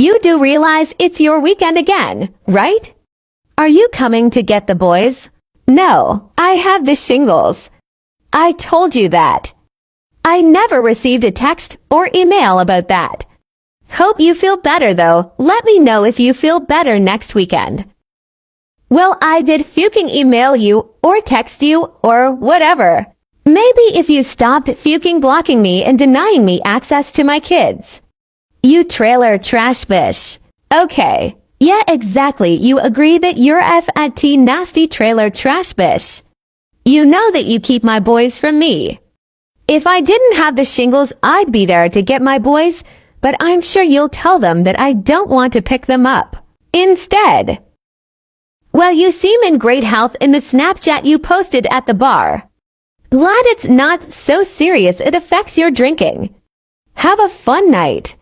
You do realize it's your weekend again, right? Are you coming to get the boys? No, I have the shingles. I told you that. I never received a text or email about that. Hope you feel better though. Let me know if you feel better next weekend. Well, I did fucking email you or text you or whatever. Maybe if you stopped fucking blocking me and denying me access to my kids. You trailer trash bish. Okay. Yeah, exactly. You agree that you're F@T nasty trailer trash bish. You know that you keep my boys from me. If I didn't have the shingles, I'd be there to get my boys, but I'm sure you'll tell them that I don't want to pick them up. Instead. Well, you seem in great health in the Snapchat you posted at the bar. Glad it's not so serious it affects your drinking. Have a fun night.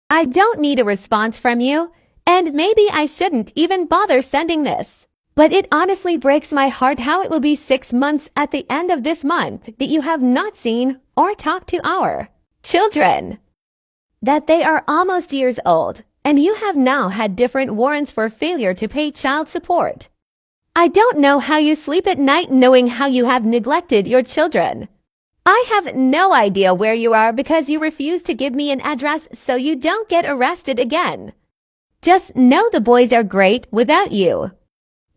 I don't need a response from you, and maybe I shouldn't even bother sending this. But it honestly breaks my heart how it will be 6 months at the end of this month that you have not seen or talked to our children. That they are almost years old, and you have now had different warrants for failure to pay child support. I don't know how you sleep at night knowing how you have neglected your children. I have no idea where you are because you refuse to give me an address so you don't get arrested again. Just know the boys are great without you.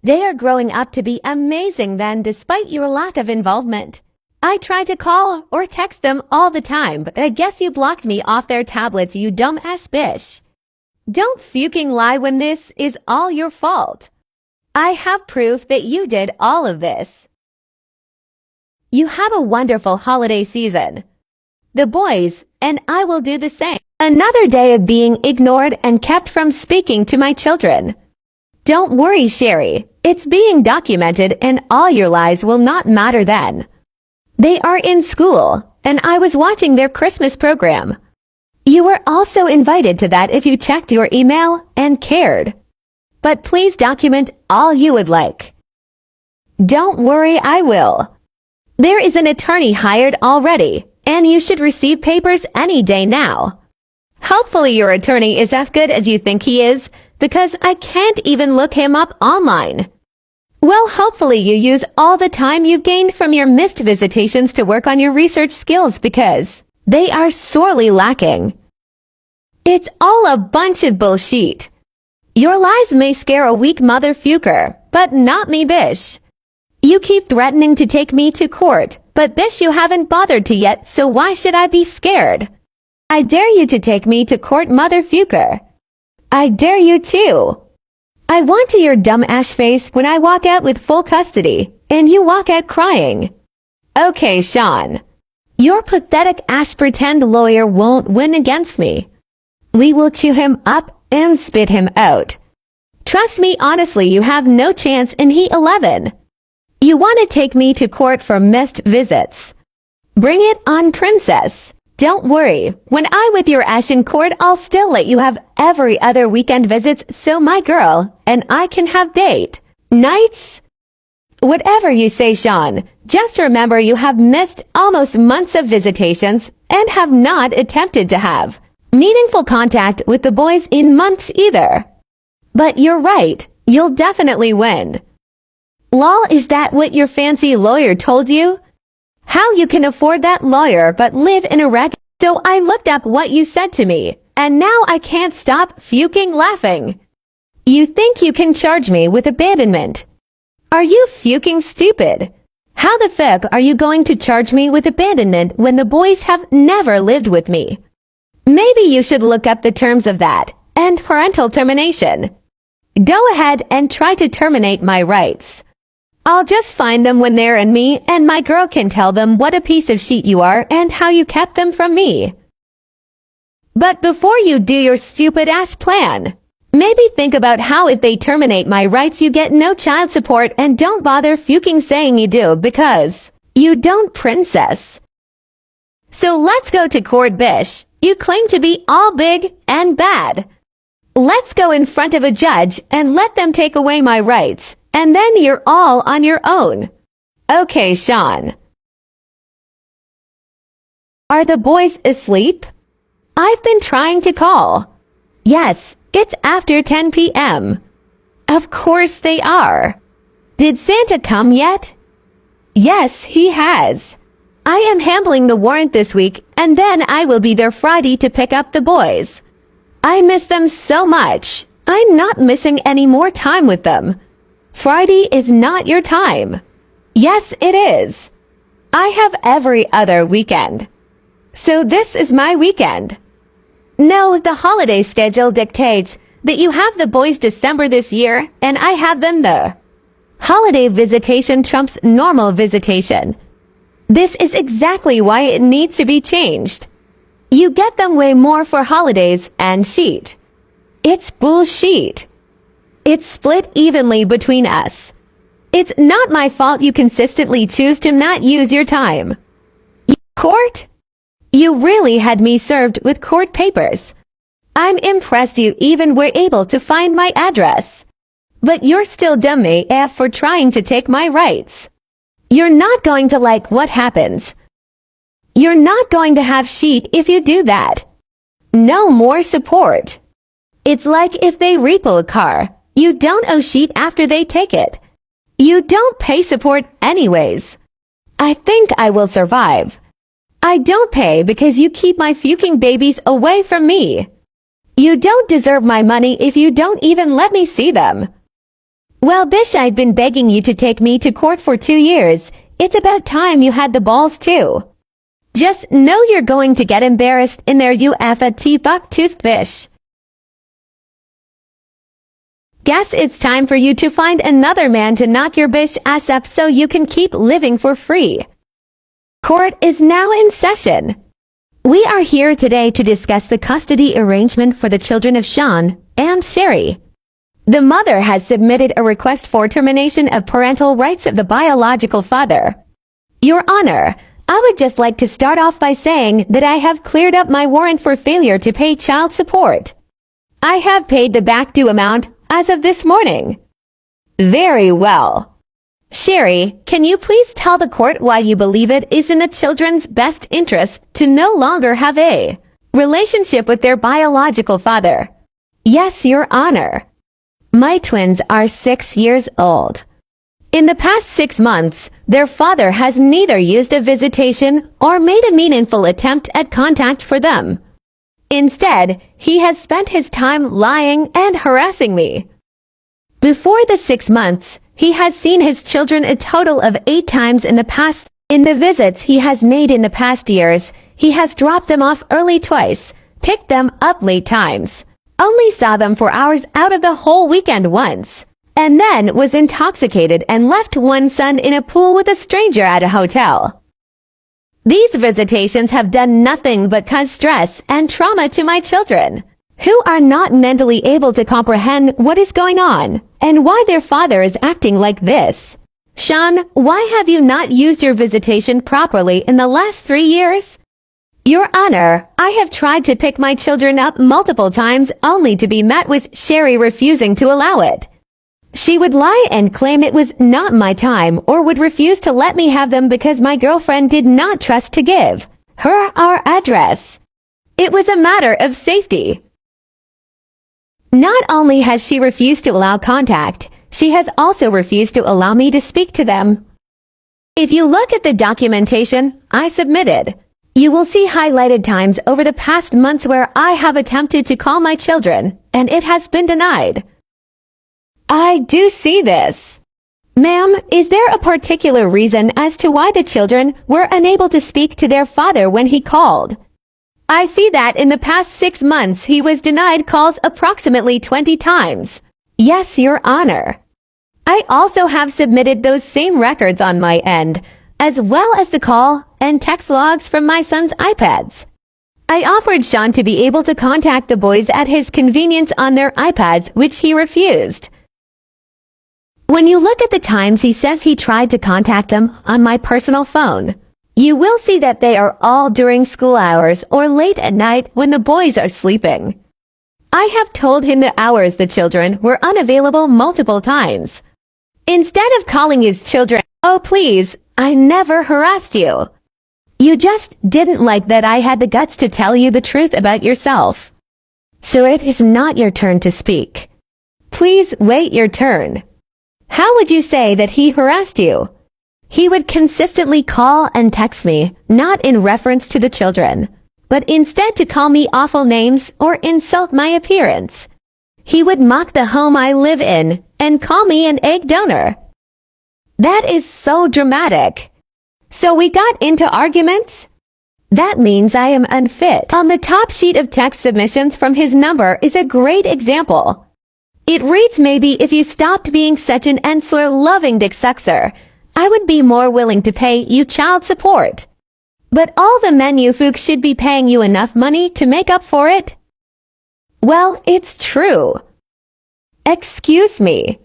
They are growing up to be amazing then despite your lack of involvement. I try to call or text them all the time, but I guess you blocked me off their tablets, you dumb ass bitch. Don't fucking lie when this is all your fault. I have proof that you did all of this. You have a wonderful holiday season. The boys and I will do the same. Another day of being ignored and kept from speaking to my children. Don't worry, Sheri. It's being documented and all your lies will not matter then. They are in school, and I was watching their Christmas program. You were also invited to that if you checked your email and cared. But please document all you would like. Don't worry, I will. There is an attorney hired already, and you should receive papers any day now. Hopefully your attorney is as good as you think he is, because I can't even look him up online. Well, hopefully you use all the time you've gained from your missed visitations to work on your research skills because they are sorely lacking. It's all a bunch of bullshit. Your lies may scare a weak mother fucker, but not me, bish. You keep threatening to take me to court, but bish you haven't bothered to yet, so why should I be scared? I dare you to take me to court, mother fucker. I dare you too. I want to your dumb ash face when I walk out with full custody, and you walk out crying. Okay, Sean. Your pathetic ass pretend lawyer won't win against me. We will chew him up and spit him out. Trust me, honestly, you have no chance in Heat 11. You want to take me to court for missed visits. Bring it on, princess. Don't worry, when I whip your ass in court, I'll still let you have every other weekend visits so my girl and I can have date nights. Whatever you say, Sean, just remember you have missed almost months of visitations and have not attempted to have meaningful contact with the boys in months either. But you're right, you'll definitely win. Lol, is that what your fancy lawyer told you? How you can afford that lawyer but live in a wreck? So I looked up what you said to me, and now I can't stop fucking laughing. You think you can charge me with abandonment? Are you fucking stupid? How the fuck are you going to charge me with abandonment when the boys have never lived with me? Maybe you should look up the terms of that, and parental termination. Go ahead and try to terminate my rights. I'll just find them when they're in me, and my girl can tell them what a piece of shit you are and how you kept them from me. But before you do your stupid ass plan, maybe think about how if they terminate my rights you get no child support and don't bother fucking saying you do because you don't, princess. So let's go to court, bish. You claim to be all big and bad. Let's go in front of a judge and let them take away my rights. And then you're all on your own. Okay, Sean. Are the boys asleep? I've been trying to call. Yes, it's after 10 p.m. Of course they are. Did Santa come yet? Yes, he has. I am handling the warrant this week, and then I will be there Friday to pick up the boys. I miss them so much. I'm not missing any more time with them. Friday is not your time. Yes, it is. I have every other weekend. So this is my weekend. No, the holiday schedule dictates that you have the boys December this year, and I have them the holiday visitation trumps normal visitation. This is exactly why it needs to be changed. You get them way more for holidays and sheet. It's bullshit. It's split evenly between us. It's not my fault you consistently choose to not use your time. Court? You really had me served with court papers. I'm impressed you even were able to find my address. But you're still dumb AF for trying to take my rights. You're not going to like what happens. You're not going to have sheet if you do that. No more support. It's like if they repo a car, you don't owe sheet after they take it. You don't pay support anyways. I think I will survive. I don't pay because you keep my fucking babies away from me. You don't deserve my money if you don't even let me see them. Well, bish, I've been begging you to take me to court for 2 years. It's about time you had the balls too. Just know you're going to get embarrassed in there, you FT buck-toothed bish. Guess it's time for you to find another man to knock your bish ass up so you can keep living for free. Court is now in session. We are here today to discuss the custody arrangement for the children of Sean and Sheri. The mother has submitted a request for termination of parental rights of the biological father. Your Honor, I would just like to start off by saying that I have cleared up my warrant for failure to pay child support. I have paid the back due amount as of this morning. Very well. Sheri, can you please tell the court why you believe it is in the children's best interest to no longer have a relationship with their biological father? Yes, Your Honor. My twins are 6 years old. In the past 6 months, their father has neither used a visitation or made a meaningful attempt at contact for them. Instead, he has spent his time lying and harassing me. Before the 6 months, he has seen his children a total of 8 times in the past. In the visits he has made in the past years, he has dropped them off early twice, picked them up late times, only saw them for hours out of the whole weekend once, and then was intoxicated and left one son in a pool with a stranger at a hotel. These visitations have done nothing but cause stress and trauma to my children, who are not mentally able to comprehend what is going on and why their father is acting like this. Sean, why have you not used your visitation properly in the last 3 years? Your Honor, I have tried to pick my children up multiple times only to be met with Sheri refusing to allow it. She would lie and claim it was not my time or would refuse to let me have them because my girlfriend did not trust to give her our address. It was a matter of safety. Not only has she refused to allow contact, she has also refused to allow me to speak to them. If you look at the documentation I submitted, you will see highlighted times over the past months where I have attempted to call my children, and it has been denied. I do see this. Ma'am, is there a particular reason as to why the children were unable to speak to their father when he called? I see that in the past 6 months he was denied calls approximately 20 times. Yes, Your Honor. I also have submitted those same records on my end, as well as the call and text logs from my son's iPads. I offered Sean to be able to contact the boys at his convenience on their iPads, which he refused. When you look at the times he says he tried to contact them on my personal phone, you will see that they are all during school hours or late at night when the boys are sleeping. I have told him the hours the children were unavailable multiple times. Instead of calling his children, "Oh please, I never harassed you." You just didn't like that I had the guts to tell you the truth about yourself. So it is not your turn to speak. Please wait your turn. How would you say that he harassed you? He would consistently call and text me, not in reference to the children, but instead to call me awful names or insult my appearance. He would mock the home I live in and call me an egg donor. That is so dramatic. So we got into arguments? That means I am unfit. On the top sheet of text submissions from his number is a great example. It reads, maybe if you stopped being such an Ensler-loving dick sucker, I would be more willing to pay you child support. But all the men you fuck should be paying you enough money to make up for it? Well, it's true. Excuse me.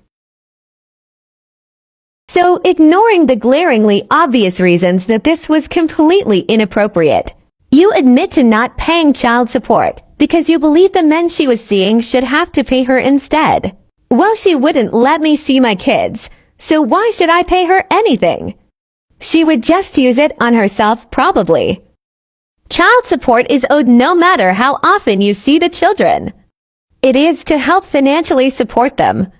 So, ignoring the glaringly obvious reasons that this was completely inappropriate, you admit to not paying child support because you believe the men she was seeing should have to pay her instead. Well, she wouldn't let me see my kids, so why should I pay her anything? She would just use it on herself, probably. Child support is owed no matter how often you see the children. It is to help financially support them.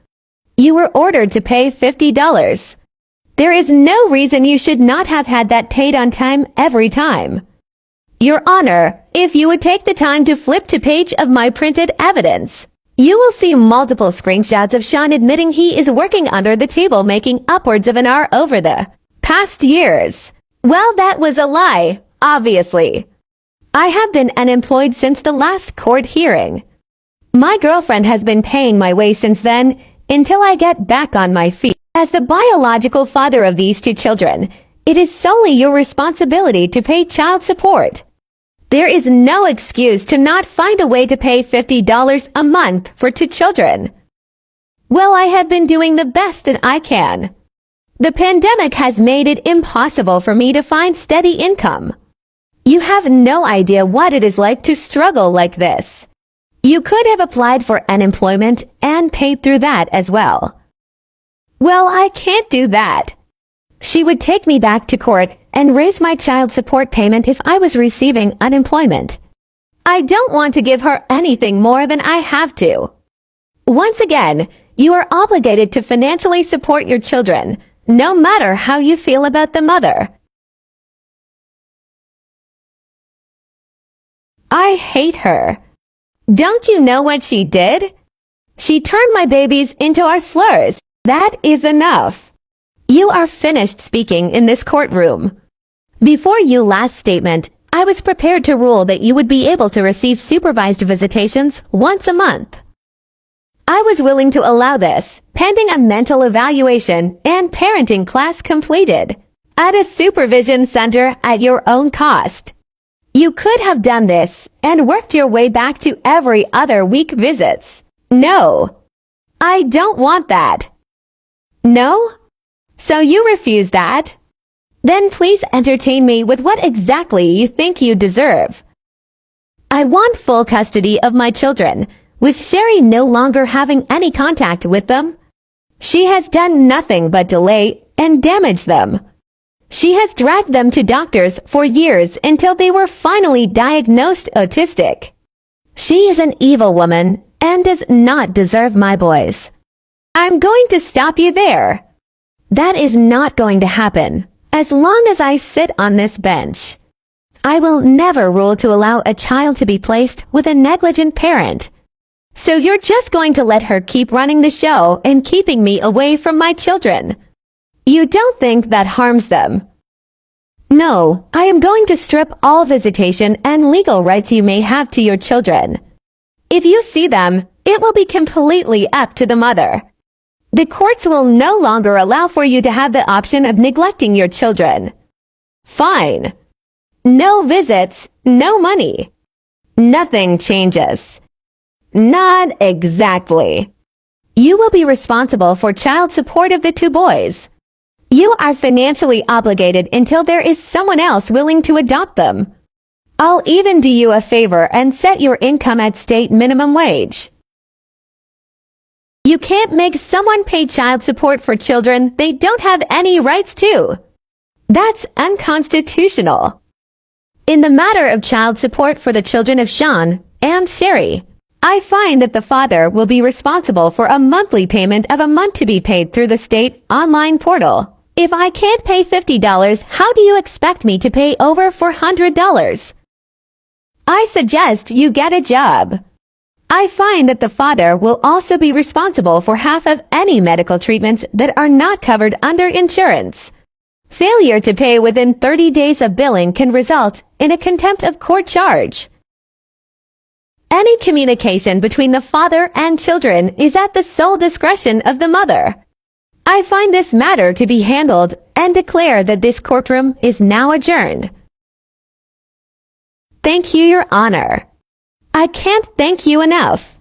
You were ordered to pay $50. There is no reason you should not have had that paid on time every time. Your Honor, if you would take the time to flip to page of my printed evidence, you will see multiple screenshots of Sean admitting he is working under the table making upwards of an hour over the past years. Well, that was a lie, obviously. I have been unemployed since the last court hearing. My girlfriend has been paying my way since then until I get back on my feet. As the biological father of these two children, it is solely your responsibility to pay child support. There is no excuse to not find a way to pay $50 a month for two children. Well, I have been doing the best that I can. The pandemic has made it impossible for me to find steady income. You have no idea what it is like to struggle like this. You could have applied for unemployment and paid through that as well. Well, I can't do that. She would take me back to court and raise my child support payment if I was receiving unemployment. I don't want to give her anything more than I have to. Once again, you are obligated to financially support your children, no matter how you feel about the mother. I hate her. Don't you know what she did? She turned my babies into our slurs. That is enough. You are finished speaking in this courtroom. Before your last statement, I was prepared to rule that you would be able to receive supervised visitations once a month. I was willing to allow this, pending a mental evaluation and parenting class completed, at a supervision center at your own cost. You could have done this and worked your way back to every other week visits. No, I don't want that. No? So you refuse that? Then please entertain me with what exactly you think you deserve. I want full custody of my children, with Sheri no longer having any contact with them. She has done nothing but delay and damage them. She has dragged them to doctors for years until they were finally diagnosed autistic. She is an evil woman and does not deserve my boys. I'm going to stop you there. That is not going to happen. As long as I sit on this bench, I will never rule to allow a child to be placed with a negligent parent. So you're just going to let her keep running the show and keeping me away from my children. You don't think that harms them? No, I am going to strip all visitation and legal rights you may have to your children. If you see them, it will be completely up to the mother. The courts will no longer allow for you to have the option of neglecting your children. Fine. No visits, no money. Nothing changes. Not exactly. You will be responsible for child support of the two boys. You are financially obligated until there is someone else willing to adopt them. I'll even do you a favor and set your income at state minimum wage. You can't make someone pay child support for children they don't have any rights to. That's unconstitutional. In the matter of child support for the children of Sean and Sheri, I find that the father will be responsible for a monthly payment of a month to be paid through the state online portal. If I can't pay $50, how do you expect me to pay over $400? I suggest you get a job. I find that the father will also be responsible for half of any medical treatments that are not covered under insurance. Failure to pay within 30 days of billing can result in a contempt of court charge. Any communication between the father and children is at the sole discretion of the mother. I find this matter to be handled and declare that this courtroom is now adjourned. Thank you, Your Honor. I can't thank you enough.